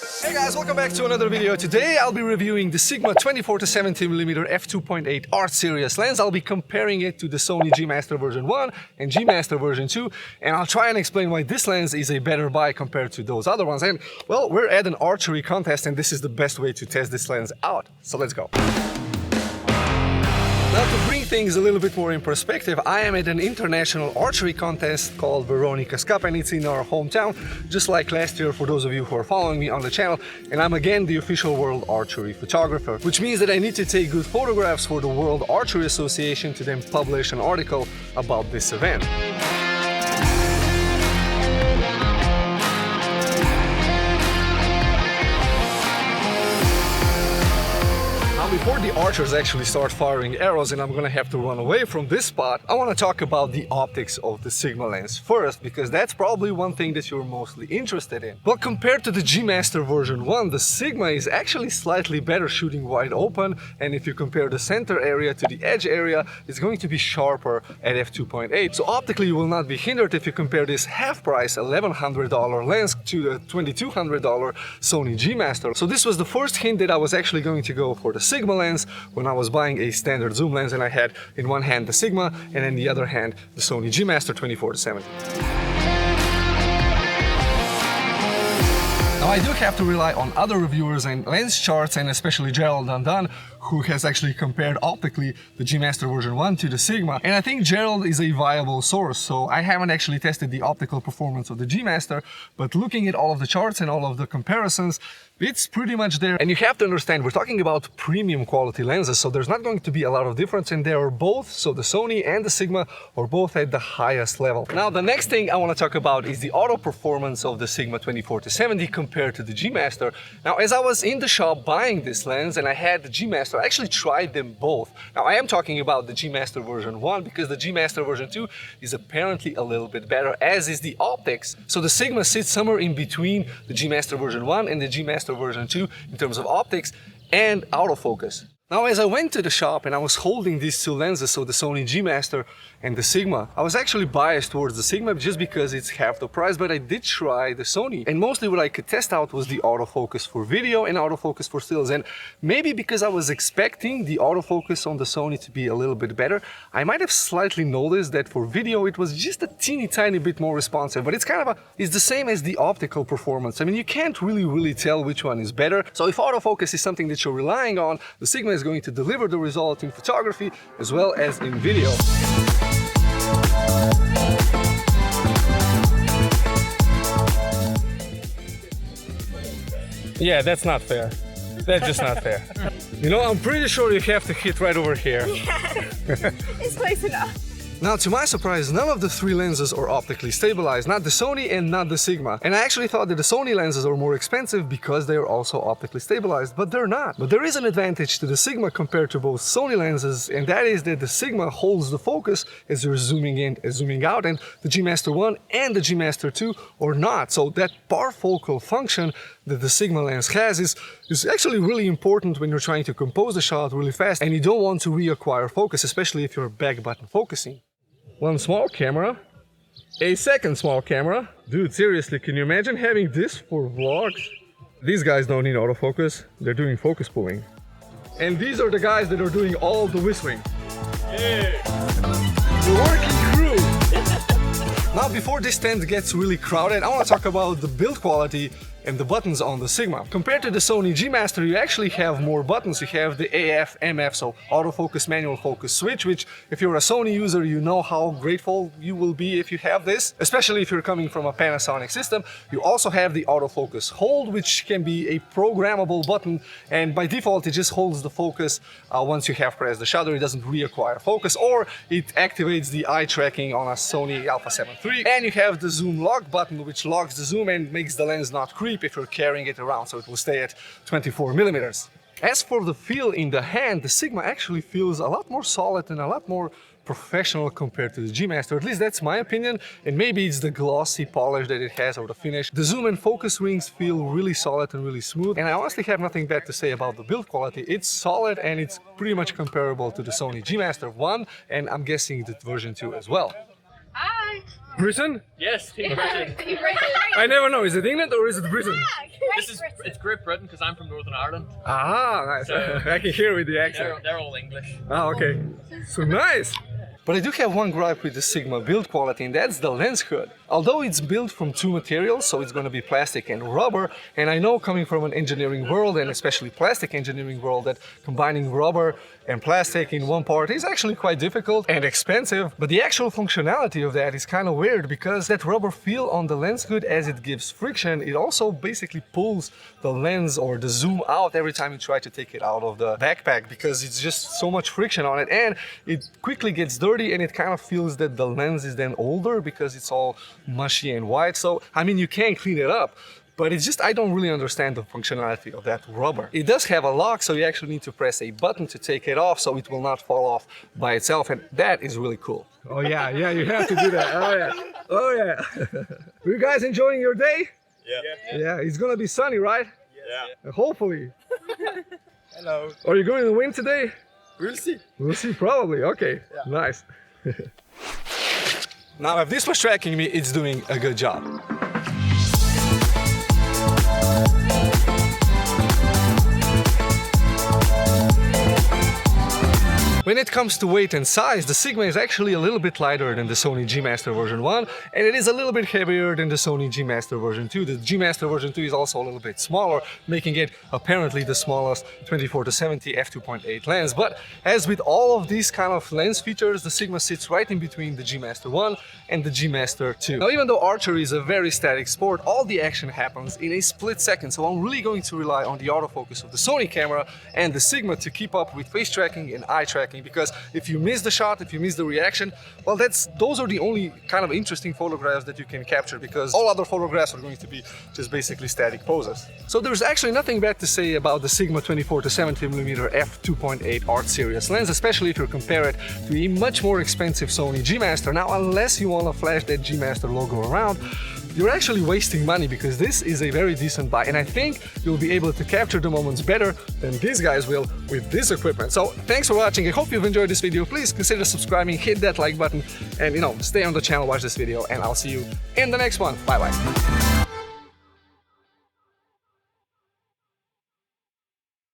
Hey guys, welcome back to another video. Today I'll be reviewing the Sigma 24-70mm f2.8 art series lens. I'll be comparing it to the Sony G Master version 1 and G Master version 2, and I'll try and explain why this lens is a better buy compared to those other ones. And well, we're at an archery contest and this is the best way to test this lens out. So let's go. Now, to bring things a little bit more in perspective, I am at an international archery contest called Veronica's Cup, and it's in our hometown, just like last year for those of you who are following me on the channel. And I'm again the official world archery photographer, which means that I need to take good photographs for the World Archery Association to then publish an article about this event. Before the archers actually start firing arrows and I'm gonna have to run away from this spot, I want to talk about the optics of the Sigma lens first, because that's probably one thing that you're mostly interested in. Well, compared to the G Master version 1, the Sigma is actually slightly better shooting wide open, and if you compare the center area to the edge area, it's going to be sharper at f2.8. So optically you will not be hindered if you compare this half-price $1,100 lens to the $2,200 Sony G Master. So this was the first hint that I was actually going to go for the Sigma lens when I was buying a standard zoom lens, and I had in one hand the Sigma and in the other hand the Sony G Master 24-70. Now, I do have to rely on other reviewers and lens charts, and especially Gerald Dunn, who has actually compared optically the G Master version 1 to the Sigma. And I think Gerald is a viable source, so I haven't actually tested the optical performance of the G Master, but looking at all of the charts and all of the comparisons, it's pretty much there. And you have to understand, we're talking about premium quality lenses, so there's not going to be a lot of difference, and they are both, so the Sony and the Sigma are both at the highest level. Now, the next thing I want to talk about is the auto performance of the Sigma 24-70 compared to the G Master. Now, as I was in the shop buying this lens and I had the G Master, I actually tried them both. Now, I am talking about the G Master version 1 because the G Master version 2 is apparently a little bit better, as is the optics. So the Sigma sits somewhere in between the G Master version 1 and the G Master version 2 in terms of optics and autofocus. Now, as I went to the shop and I was holding these two lenses, so the Sony G Master and the Sigma, I was actually biased towards the Sigma just because it's half the price, but I did try the Sony. And mostly what I could test out was the autofocus for video and autofocus for stills. And maybe because I was expecting the autofocus on the Sony to be a little bit better, I might have slightly noticed that for video it was just a teeny tiny bit more responsive, but it's it's the same as the optical performance. I mean, you can't really tell which one is better. So if autofocus is something that you're relying on, the Sigma is going to deliver the result in photography as well as in video. Yeah, that's not fair. That's just not fair. You know, I'm pretty sure you have to hit right over here. Yeah, it's close enough. Now, to my surprise, none of the three lenses are optically stabilized, not the Sony and not the Sigma. And I actually thought that the Sony lenses are more expensive because they are also optically stabilized, but they're not. But there is an advantage to the Sigma compared to both Sony lenses, and that is that the Sigma holds the focus as you're zooming in and zooming out, and the G Master 1 and the G Master 2 are not. So that parfocal function that the Sigma lens has is actually really important when you're trying to compose the shot really fast and you don't want to reacquire focus, especially if you're back button focusing. One small camera, a second small camera. Dude, seriously, can you imagine having this for vlogs? These guys don't need autofocus, they're doing focus pulling. And these are the guys that are doing all the whistling. Yeah. The working crew. Now, before this tent gets really crowded, I want to talk about the build quality and the buttons on the Sigma. Compared to the Sony G Master, you actually have more buttons. You have the AF, MF, so autofocus, manual focus switch, which if you're a Sony user, you know how grateful you will be if you have this, especially if you're coming from a Panasonic system. You also have the autofocus hold, which can be a programmable button, and by default it just holds the focus once you have pressed the shutter. It doesn't reacquire focus, or it activates the eye tracking on a Sony Alpha 7 III. And you have the zoom lock button, which locks the zoom and makes the lens not creep if you're carrying it around, so it will stay at 24mm. As for the feel in the hand, the Sigma actually feels a lot more solid and a lot more professional compared to the G Master. At least that's my opinion, and maybe it's the glossy polish that it has or the finish. The zoom and focus rings feel really solid and really smooth, and I honestly have nothing bad to say about the build quality. It's solid and it's pretty much comparable to the Sony G Master 1, and I'm guessing the version 2 as well. Hi! Britain? Yes, Team Britain. I never know. Is it England or is it Britain? It's Great Britain because I'm from Northern Ireland. Ah, nice. So- I can hear with the accent. They're all English. Ah, okay. So nice. But I do have one gripe with the Sigma build quality, and that's the lens hood. Although it's built from two materials, so it's going to be plastic and rubber, and I know coming from an engineering world, and especially plastic engineering world, that combining rubber and plastic in one part is actually quite difficult and expensive, but the actual functionality of that is kind of weird because that rubber feel on the lens hood, as it gives friction, it also basically pulls the lens or the zoom out every time you try to take it out of the backpack, because it's just so much friction on it, and it quickly gets dirty, and it kind of feels that the lens is then older because it's all mushy and white. So I mean, you can clean it up, but it's just, I don't really understand the functionality of that rubber. It does have a lock, so you actually need to press a button to take it off so it will not fall off by itself, and that is really cool. Oh yeah, you have to do that. Oh yeah. Are you guys enjoying your day? Yeah, it's gonna be sunny, right? Yeah. Hopefully. Hello. Are you going to win today? We'll see. We'll see, probably. Okay, nice. Now, if this was tracking me, it's doing a good job. When it comes to weight and size, the Sigma is actually a little bit lighter than the Sony G Master version 1, and it is a little bit heavier than the Sony G Master version 2. The G Master version 2 is also a little bit smaller, making it apparently the smallest 24-70 f2.8 lens. But as with all of these kind of lens features, the Sigma sits right in between the G Master 1 and the G Master 2. Now, even though archery is a very static sport, all the action happens in a split second, so I'm really going to rely on the autofocus of the Sony camera and the Sigma to keep up with face tracking and eye tracking, because if you miss the shot, if you miss the reaction, well, those are the only kind of interesting photographs that you can capture, because all other photographs are going to be just basically static poses. So there's actually nothing bad to say about the Sigma 24-70mm f2.8 art series lens, especially if you compare it to a much more expensive Sony G Master. Now, unless you want to flash that G Master logo around, you're actually wasting money, because this is a very decent buy, and I think you'll be able to capture the moments better than these guys will with this equipment. So thanks for watching. I hope you've enjoyed this video. Please consider subscribing, hit that like button, and stay on the channel, watch this video, and I'll see you in the next one. Bye bye.